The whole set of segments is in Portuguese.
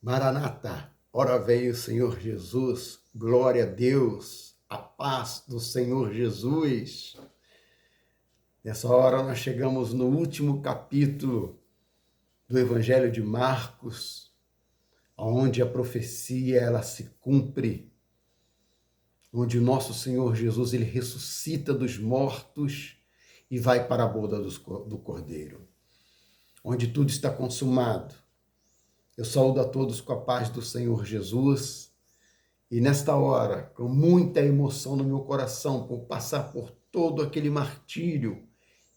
Maranata, ora veio o Senhor Jesus, glória a Deus, a paz do Senhor Jesus. Nessa hora nós chegamos no último capítulo do Evangelho de Marcos, onde a profecia ela se cumpre, onde o nosso Senhor Jesus ele ressuscita dos mortos e vai para a boda do Cordeiro, onde tudo está consumado. Eu saúdo a todos com a paz do Senhor Jesus e nesta hora, com muita emoção no meu coração por passar por todo aquele martírio,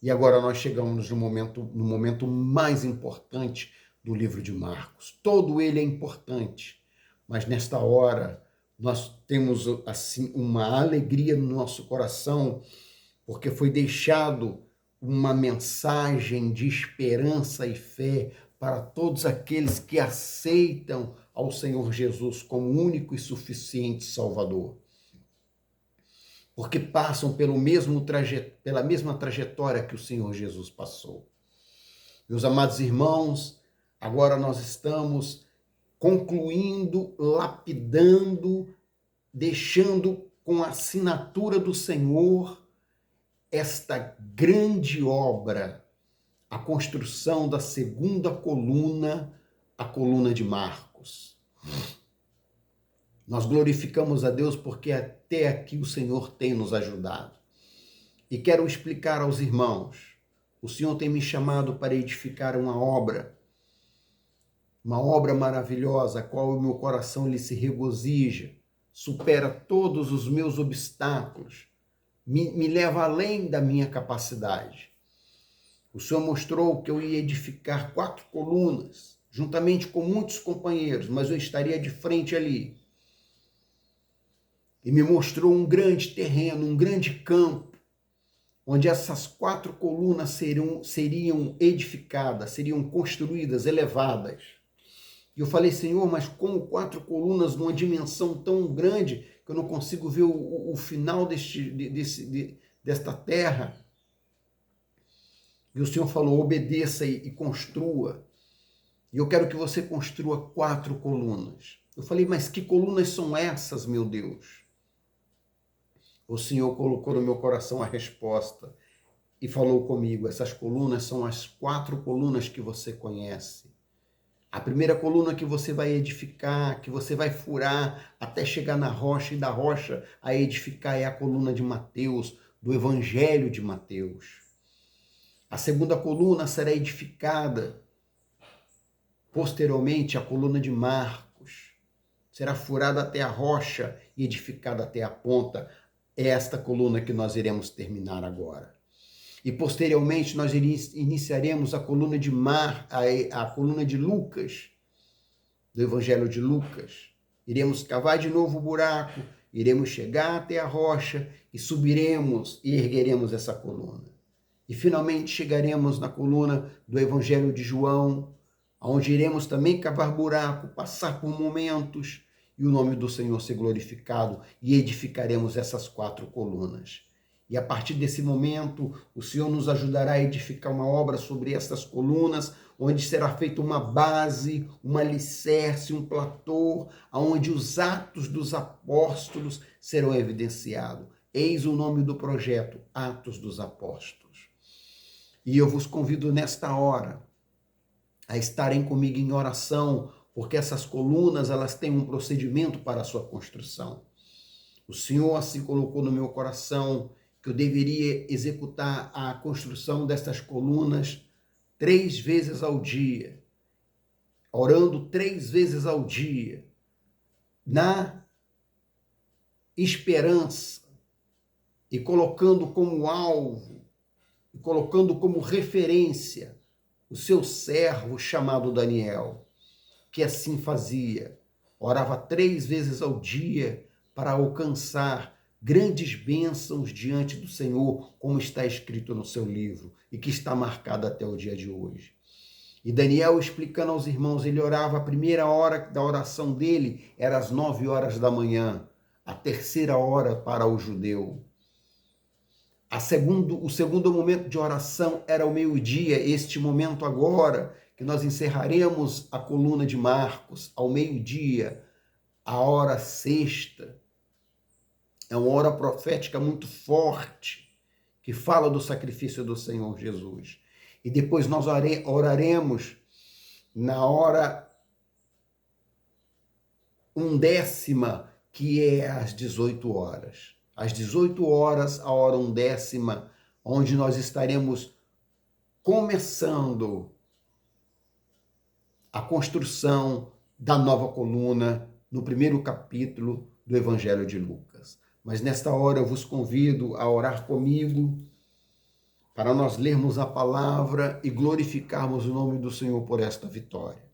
e agora nós chegamos no momento mais importante do livro de Marcos. Todo ele é importante, mas nesta hora nós temos assim uma alegria no nosso coração, porque foi deixado uma mensagem de esperança e fé para todos aqueles que aceitam ao Senhor Jesus como único e suficiente Salvador. Porque passam pela mesma trajetória que o Senhor Jesus passou. Meus amados irmãos, agora nós estamos concluindo, lapidando, deixando com a assinatura do Senhor esta grande obra, a construção da segunda coluna, a coluna de Marcos. Nós glorificamos a Deus porque até aqui o Senhor tem nos ajudado. E quero explicar aos irmãos, o Senhor tem me chamado para edificar uma obra maravilhosa, a qual o meu coração lhe se regozija, supera todos os meus obstáculos, me leva além da minha capacidade. O Senhor mostrou que eu ia edificar 4 colunas, juntamente com muitos companheiros, mas eu estaria de frente ali. E me mostrou um grande terreno, um grande campo, onde essas 4 colunas seriam edificadas, seriam construídas, elevadas. E eu falei, Senhor, mas como 4 colunas numa dimensão tão grande que eu não consigo ver o final desta terra? E o Senhor falou, obedeça e construa. E eu quero que você construa 4 colunas. Eu falei, mas que colunas são essas, meu Deus? O Senhor colocou no meu coração a resposta e falou comigo, essas colunas são as 4 colunas que você conhece. A primeira coluna que você vai edificar, que você vai furar até chegar na rocha, e da rocha a edificar é a coluna de Mateus, do Evangelho de Mateus. A segunda coluna será edificada, posteriormente, a coluna de Marcos. Será furada até a rocha e edificada até a ponta. É esta coluna que nós iremos terminar agora. E, posteriormente, nós iniciaremos a coluna a coluna de Lucas, do Evangelho de Lucas. Iremos cavar de novo o buraco, iremos chegar até a rocha e subiremos e ergueremos essa coluna. E finalmente chegaremos na coluna do Evangelho de João, onde iremos também cavar buraco, passar por momentos e o nome do Senhor ser glorificado e edificaremos essas 4 colunas. E a partir desse momento, o Senhor nos ajudará a edificar uma obra sobre essas colunas, onde será feita uma base, um alicerce, um platô, onde os atos dos apóstolos serão evidenciados. Eis o nome do projeto, Atos dos Apóstolos. E eu vos convido nesta hora a estarem comigo em oração, porque essas colunas elas têm um procedimento para a sua construção. O Senhor assim colocou no meu coração que eu deveria executar a construção destas colunas 3 vezes ao dia, orando 3 vezes ao dia, na esperança e colocando como alvo, e colocando como referência o seu servo chamado Daniel, que assim fazia, orava 3 vezes ao dia para alcançar grandes bênçãos diante do Senhor, como está escrito no seu livro e que está marcado até o dia de hoje. E Daniel explicando aos irmãos, ele orava, a primeira hora da oração dele era às 9 horas da manhã, a terceira hora para o judeu. O segundo momento de oração era o meio-dia, este momento agora, que nós encerraremos a coluna de Marcos ao meio-dia, a hora sexta. É uma hora profética muito forte, que fala do sacrifício do Senhor Jesus. E depois nós oraremos na hora 1/10, que é às 18 horas. Às 18 horas, a hora 1/10, onde nós estaremos começando a construção da nova coluna no primeiro capítulo do Evangelho de Lucas. Mas nesta hora eu vos convido a orar comigo para nós lermos a palavra e glorificarmos o nome do Senhor por esta vitória.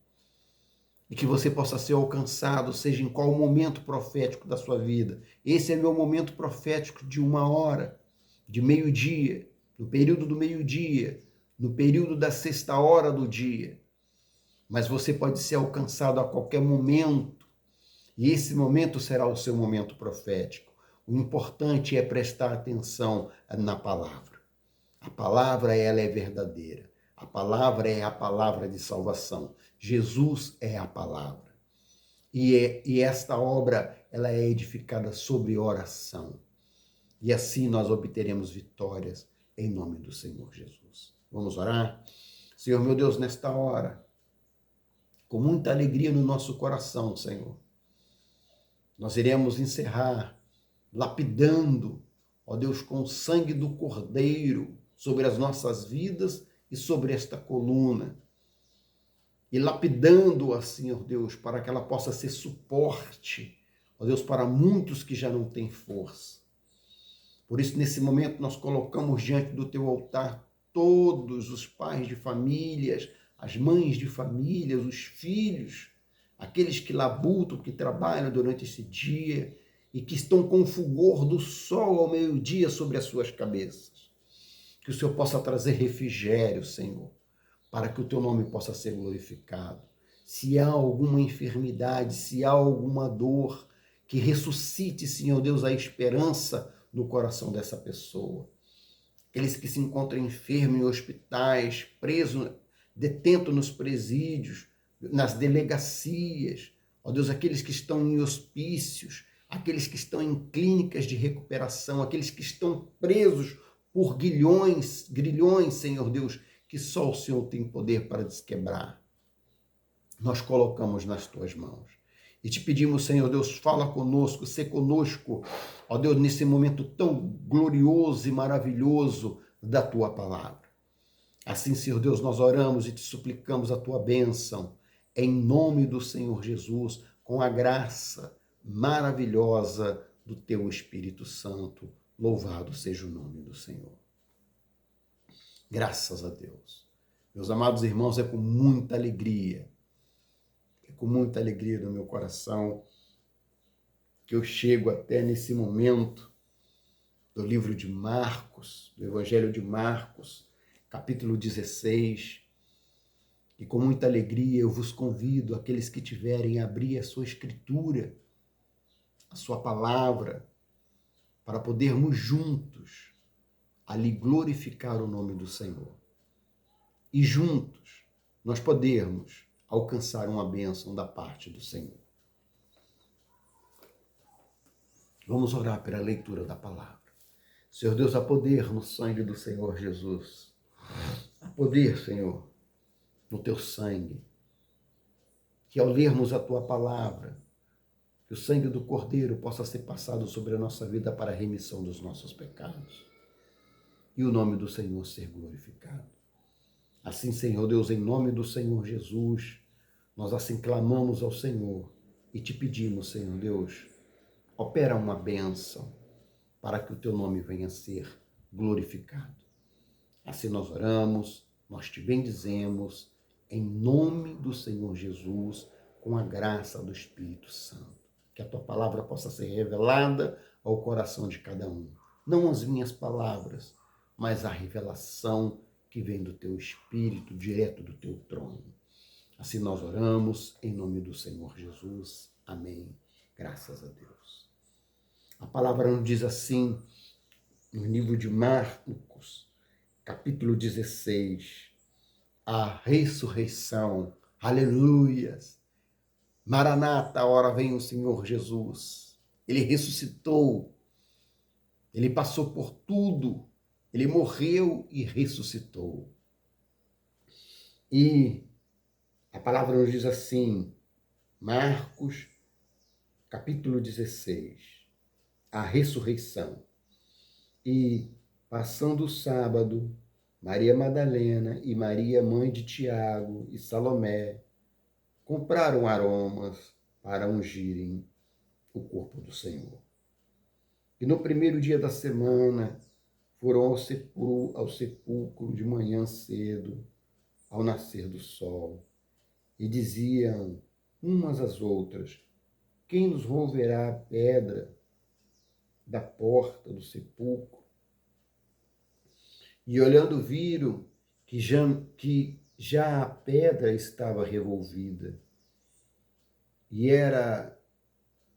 E que você possa ser alcançado, seja em qual momento profético da sua vida. Esse é meu momento profético de 1 hora, de meio-dia, no período do meio-dia, no período da sexta hora do dia. Mas você pode ser alcançado a qualquer momento, e esse momento será o seu momento profético. O importante é prestar atenção na palavra. A palavra, ela é verdadeira. A palavra é a palavra de salvação. Jesus é a palavra. E esta obra, ela é edificada sobre oração. E assim nós obteremos vitórias em nome do Senhor Jesus. Vamos orar? Senhor, meu Deus, nesta hora, com muita alegria no nosso coração, Senhor, nós iremos encerrar lapidando, ó Deus, com o sangue do Cordeiro sobre as nossas vidas e sobre esta coluna. E lapidando-a, Senhor Deus, para que ela possa ser suporte, ó Deus, para muitos que já não têm força. Por isso, nesse momento, nós colocamos diante do teu altar todos os pais de famílias, as mães de famílias, os filhos, aqueles que labutam, que trabalham durante esse dia e que estão com o fulgor do sol ao meio-dia sobre as suas cabeças. Que o Senhor possa trazer refrigério, Senhor, para que o teu nome possa ser glorificado. Se há alguma enfermidade, se há alguma dor, que ressuscite, Senhor Deus, a esperança no coração dessa pessoa. Aqueles que se encontram enfermos em hospitais, presos, detentos nos presídios, nas delegacias, ó Deus, aqueles que estão em hospícios, aqueles que estão em clínicas de recuperação, aqueles que estão presos por grilhões, Senhor Deus, que só o Senhor tem poder para desquebrar. Nós colocamos nas tuas mãos. E te pedimos, Senhor Deus, fala conosco, sê conosco, ó Deus, nesse momento tão glorioso e maravilhoso da tua palavra. Assim, Senhor Deus, nós oramos e te suplicamos a tua bênção, em nome do Senhor Jesus, com a graça maravilhosa do teu Espírito Santo. Louvado seja o nome do Senhor. Graças a Deus. Meus amados irmãos, é com muita alegria no meu coração que eu chego até nesse momento do livro de Marcos, do Evangelho de Marcos, capítulo 16, e com muita alegria eu vos convido, aqueles que tiverem, a abrir a sua escritura, a sua palavra, para podermos juntos ali glorificar o nome do Senhor. E juntos nós podermos alcançar uma bênção da parte do Senhor. Vamos orar pela leitura da palavra. Senhor Deus, há poder no sangue do Senhor Jesus. Há poder, Senhor, no teu sangue. Que ao lermos a tua palavra, que o sangue do Cordeiro possa ser passado sobre a nossa vida para a remissão dos nossos pecados. E o nome do Senhor ser glorificado. Assim, Senhor Deus, em nome do Senhor Jesus, nós assim clamamos ao Senhor e te pedimos, Senhor Deus, opera uma bênção para que o teu nome venha a ser glorificado. Assim nós oramos, nós te bendizemos, em nome do Senhor Jesus, com a graça do Espírito Santo. Que a tua palavra possa ser revelada ao coração de cada um. Não as minhas palavras, mas a revelação que vem do teu Espírito, direto do teu trono. Assim nós oramos, em nome do Senhor Jesus. Amém. Graças a Deus. A palavra nos diz assim, no livro de Marcos, capítulo 16, a ressurreição. Aleluias! Maranata, a hora vem o Senhor Jesus. Ele ressuscitou. Ele passou por tudo. Ele morreu e ressuscitou. E a palavra nos diz assim, Marcos, capítulo 16, a ressurreição. E, passando o sábado, Maria Madalena e Maria, mãe de Tiago e Salomé, compraram aromas para ungirem o corpo do Senhor. E no primeiro dia da semana, foram ao sepulcro de manhã cedo, ao nascer do sol, e diziam umas às outras, quem nos removerá a pedra da porta do sepulcro? E olhando viram que já a pedra estava revolvida, e era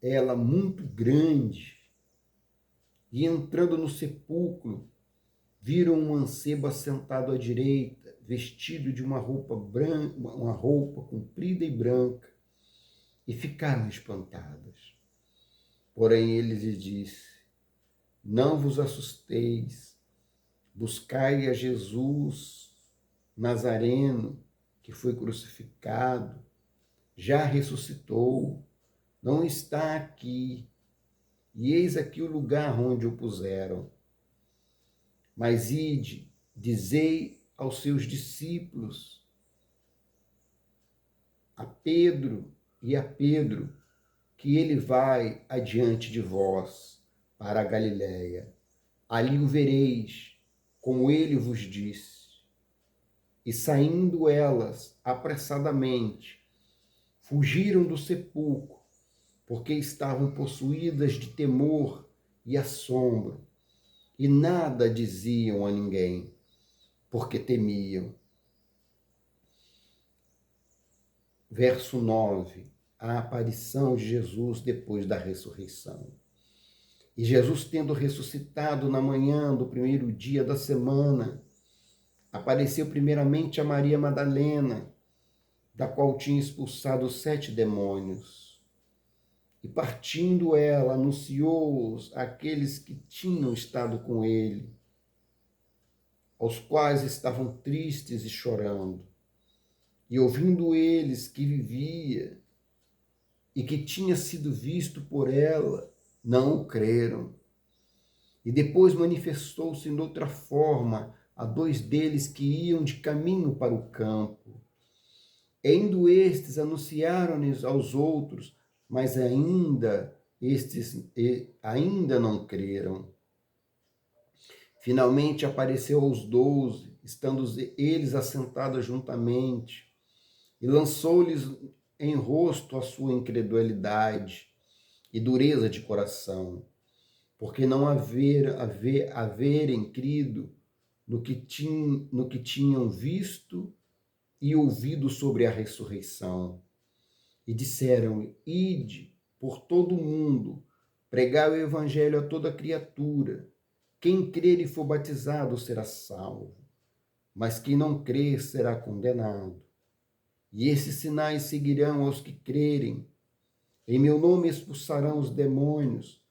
ela muito grande. E entrando no sepulcro, viram um mancebo assentado à direita, vestido de uma roupa branca, uma roupa comprida e branca, e ficaram espantadas. Porém ele lhes disse, não vos assusteis, buscai a Jesus Nazareno, que foi crucificado, já ressuscitou, não está aqui, e eis aqui o lugar onde o puseram. Mas ide, dizei aos seus discípulos, a Pedro, que ele vai adiante de vós para a Galiléia. Ali o vereis, como ele vos disse. E saindo elas apressadamente, fugiram do sepulcro, porque estavam possuídas de temor e assombro, e nada diziam a ninguém, porque temiam. Verso 9, a aparição de Jesus depois da ressurreição. E Jesus, tendo ressuscitado na manhã do primeiro dia da semana, apareceu primeiramente a Maria Madalena, da qual tinha expulsado 7 demônios. E partindo ela, anunciou-os àqueles que tinham estado com ele, aos quais estavam tristes e chorando. E ouvindo eles que vivia e que tinha sido visto por ela, não o creram. E depois manifestou-se em outra forma a 2 deles que iam de caminho para o campo. E indo estes, anunciaram-lhes aos outros, mas estes ainda não creram. Finalmente apareceu aos 12, estando eles assentados juntamente, e lançou-lhes em rosto a sua incredulidade e dureza de coração, porque não haverem crido no que tinham visto e ouvido sobre a ressurreição. E disseram, ide por todo o mundo, pregai o evangelho a toda criatura. Quem crer e for batizado será salvo, mas quem não crer será condenado. E esses sinais seguirão aos que crerem. Em meu nome expulsarão os demônios,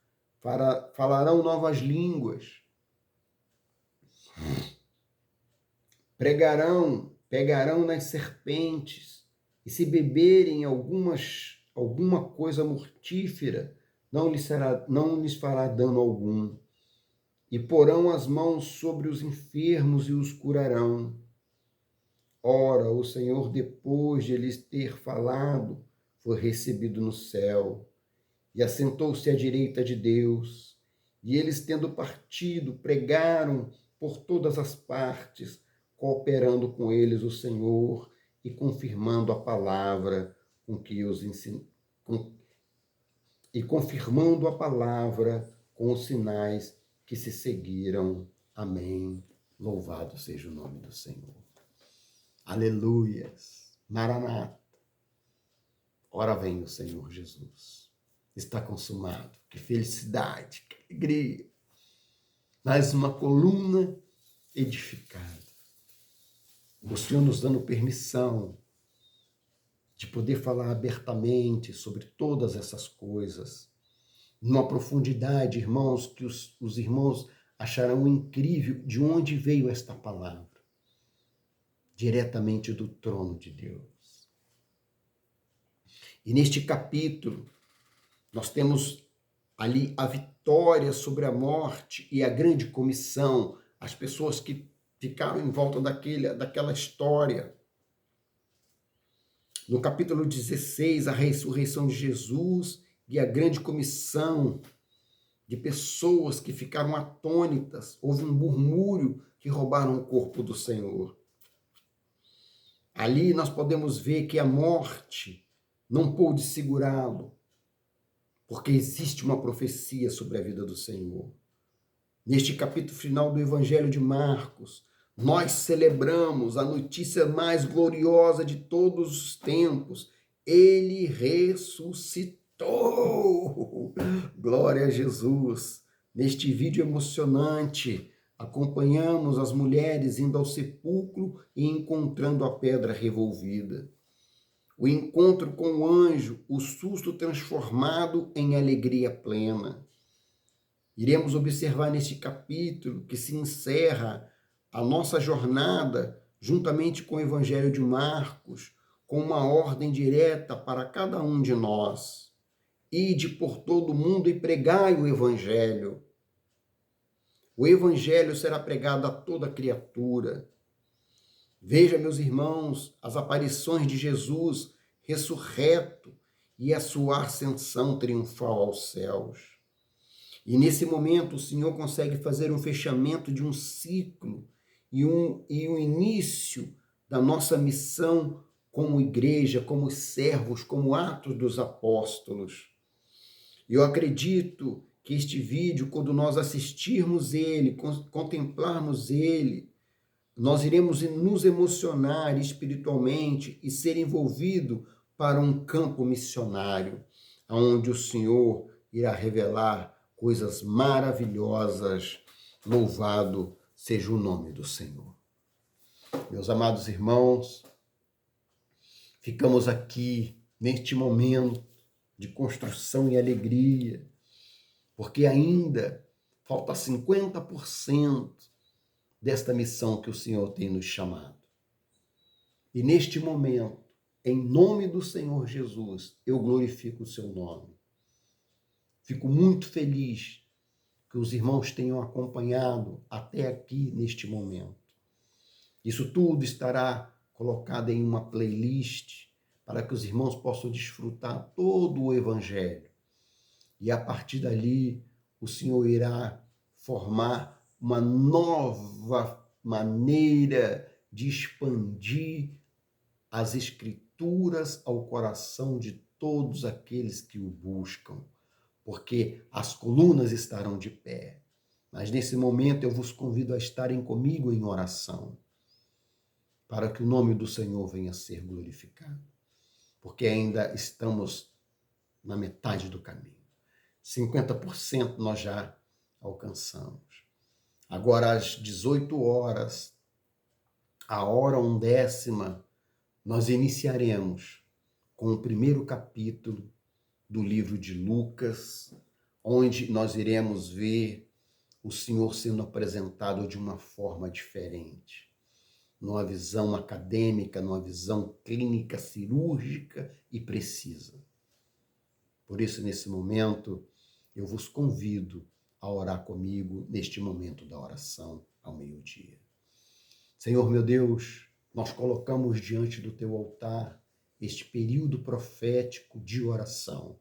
falarão novas línguas, pegarão nas serpentes, e se beberem alguma coisa mortífera, não lhes fará dano algum. E porão as mãos sobre os enfermos e os curarão. Ora, o Senhor, depois de lhes ter falado, foi recebido no céu e assentou-se à direita de Deus. E eles, tendo partido, pregaram por todas as partes, cooperando com eles o Senhor e confirmando a palavra confirmando a palavra com os sinais que se seguiram. Amém. Louvado seja o nome do Senhor. Aleluias. Maranata. Ora vem o Senhor Jesus. Está consumado. Que felicidade, que alegria. Mais uma coluna edificada. O Senhor nos dando permissão de poder falar abertamente sobre todas essas coisas, numa profundidade, irmãos, que os irmãos acharão incrível de onde veio esta palavra, diretamente do trono de Deus. E neste capítulo, nós temos ali a vitória sobre a morte e a grande comissão, as pessoas que ficaram em volta daquela história. No capítulo 16, a ressurreição de Jesus e a grande comissão de pessoas que ficaram atônitas. Houve um murmúrio que roubaram o corpo do Senhor. Ali nós podemos ver que a morte não pôde segurá-lo, porque existe uma profecia sobre a vida do Senhor. Neste capítulo final do Evangelho de Marcos, nós celebramos a notícia mais gloriosa de todos os tempos. Ele ressuscitou! Glória a Jesus! Neste vídeo emocionante, acompanhamos as mulheres indo ao sepulcro e encontrando a pedra revolvida. O encontro com o anjo, o susto transformado em alegria plena. Iremos observar neste capítulo que se encerra a nossa jornada juntamente com o Evangelho de Marcos, com uma ordem direta para cada um de nós. Ide por todo o mundo e pregai o Evangelho. O Evangelho será pregado a toda criatura. Veja, meus irmãos, as aparições de Jesus ressurreto e a sua ascensão triunfal aos céus. E nesse momento o Senhor consegue fazer um fechamento de um ciclo e um início da nossa missão como igreja, como servos, como Atos dos Apóstolos. Eu acredito que este vídeo, quando nós assistirmos ele, contemplarmos ele, nós iremos nos emocionar espiritualmente e ser envolvido para um campo missionário, onde o Senhor irá revelar coisas maravilhosas. Louvado seja o nome do Senhor. Meus amados irmãos, ficamos aqui neste momento de construção e alegria, porque ainda falta 50% desta missão que o Senhor tem nos chamado. E neste momento, em nome do Senhor Jesus, eu glorifico o seu nome. Fico muito feliz que os irmãos tenham acompanhado até aqui neste momento. Isso tudo estará colocado em uma playlist para que os irmãos possam desfrutar todo o Evangelho. E a partir dali, o Senhor irá formar uma nova maneira de expandir as Escrituras ao coração de todos aqueles que o buscam, porque as colunas estarão de pé. Mas nesse momento eu vos convido a estarem comigo em oração, para que o nome do Senhor venha a ser glorificado, porque ainda estamos na metade do caminho. 50% nós já alcançamos. Agora, às 18 horas, a hora 1/10, nós iniciaremos com o primeiro capítulo do livro de Lucas, onde nós iremos ver o Senhor sendo apresentado de uma forma diferente, numa visão acadêmica, numa visão clínica, cirúrgica e precisa. Por isso, nesse momento, eu vos convido a orar comigo neste momento da oração ao meio-dia. Senhor meu Deus, nós colocamos diante do teu altar este período profético de oração,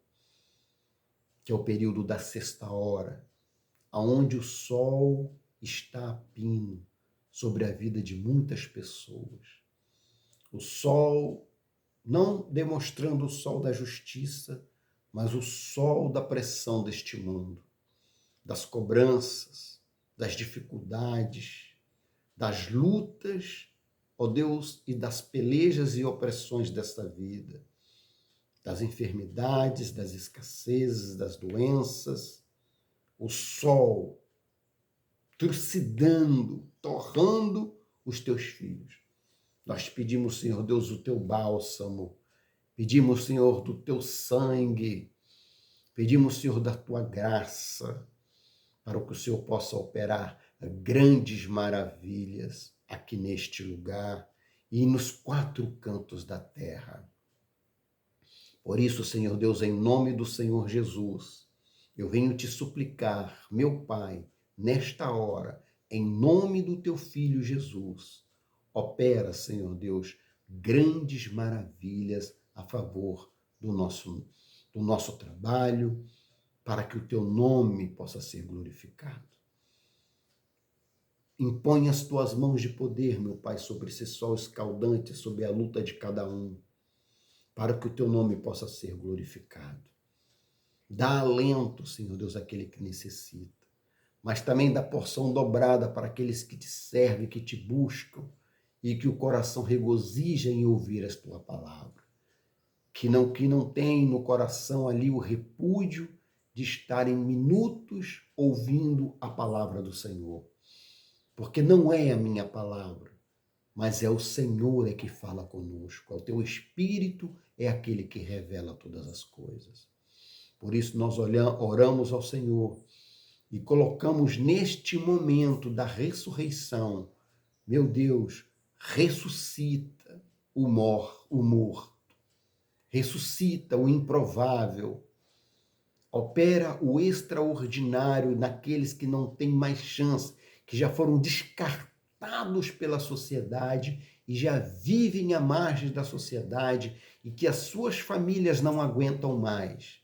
que é o período da sexta hora, aonde o sol está a pino sobre a vida de muitas pessoas. O sol, não demonstrando o sol da justiça, mas o sol da pressão deste mundo, das cobranças, das dificuldades, das lutas, ó Deus, e das pelejas e opressões desta vida, das enfermidades, das escassezes, das doenças, o sol trucidando, torrando os teus filhos. Nós te pedimos, Senhor Deus, o teu bálsamo. Pedimos, Senhor, do teu sangue. Pedimos, Senhor, da tua graça, para que o Senhor possa operar grandes maravilhas aqui neste lugar e nos quatro cantos da terra. Por isso, Senhor Deus, em nome do Senhor Jesus, eu venho te suplicar, meu Pai, nesta hora, em nome do teu Filho Jesus, opera, Senhor Deus, grandes maravilhas a favor do nosso trabalho, para que o teu nome possa ser glorificado. Impõe as tuas mãos de poder, meu Pai, sobre esse sol escaldante, sobre a luta de cada um, para que o teu nome possa ser glorificado. Dá alento, Senhor Deus, àquele que necessita, mas também dá porção dobrada para aqueles que te servem, que te buscam, e que o coração regozija em ouvir a tua palavra. Que não tem no coração ali o repúdio de estarem minutos ouvindo a palavra do Senhor. Porque não é a minha palavra, mas é o Senhor que fala conosco. É o teu Espírito é aquele que revela todas as coisas. Por isso nós oramos ao Senhor e colocamos neste momento da ressurreição, meu Deus, ressuscita o morto, ressuscita o improvável, opera o extraordinário naqueles que não têm mais chance, que já foram descartados pela sociedade e já vivem à margem da sociedade e que as suas famílias não aguentam mais.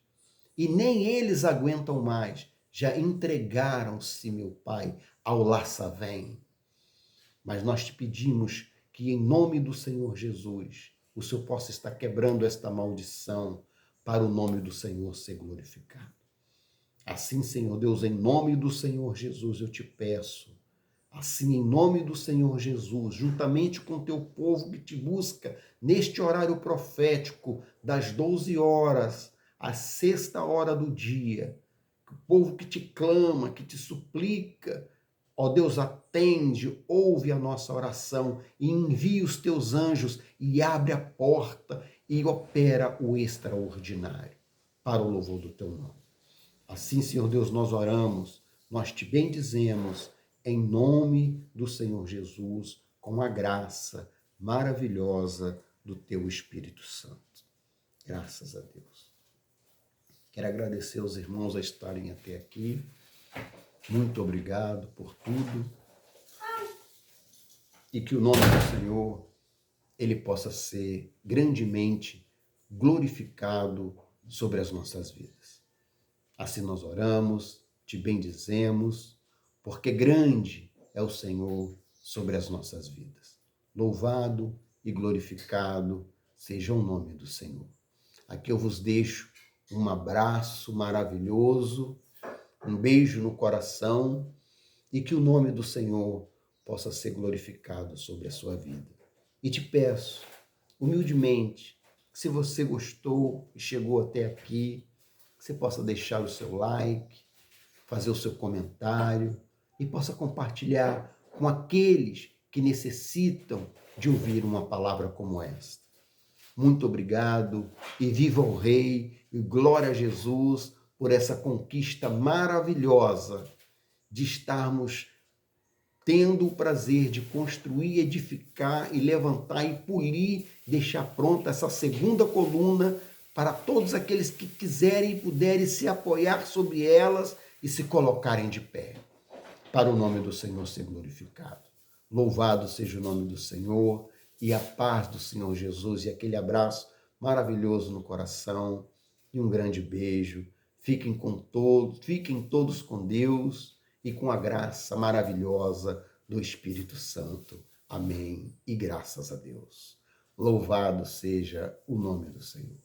E nem eles aguentam mais, já entregaram-se, meu Pai, ao laçavém. Mas nós te pedimos que, em nome do Senhor Jesus, o Senhor possa estar quebrando esta maldição para o nome do Senhor ser glorificado. Assim, Senhor Deus, em nome do Senhor Jesus, eu te peço, assim, em nome do Senhor Jesus, juntamente com o teu povo que te busca neste horário profético das 12 horas, à sexta hora do dia, o povo que te clama, que te suplica, ó Deus, atende, ouve a nossa oração e envia os teus anjos e abre a porta e opera o extraordinário para o louvor do teu nome. Assim, Senhor Deus, nós oramos, nós te bendizemos em nome do Senhor Jesus, com a graça maravilhosa do teu Espírito Santo. Graças a Deus. Quero agradecer aos irmãos a estarem até aqui. Muito obrigado por tudo. E que o nome do Senhor, ele possa ser grandemente glorificado sobre as nossas vidas. Assim nós oramos, te bendizemos, porque grande é o Senhor sobre as nossas vidas. Louvado e glorificado seja o nome do Senhor. Aqui eu vos deixo um abraço maravilhoso, um beijo no coração e que o nome do Senhor possa ser glorificado sobre a sua vida. E te peço, humildemente, que se você gostou e chegou até aqui, que você possa deixar o seu like, fazer o seu comentário e possa compartilhar com aqueles que necessitam de ouvir uma palavra como esta. Muito obrigado e viva o Rei e glória a Jesus por essa conquista maravilhosa de estarmos tendo o prazer de construir, edificar e levantar e polir, deixar pronta essa segunda coluna para todos aqueles que quiserem e puderem se apoiar sobre elas e se colocarem de pé, para o nome do Senhor ser glorificado. Louvado seja o nome do Senhor e a paz do Senhor Jesus e aquele abraço maravilhoso no coração e um grande beijo. Fiquem todos com Deus e com a graça maravilhosa do Espírito Santo. Amém. E graças a Deus. Louvado seja o nome do Senhor.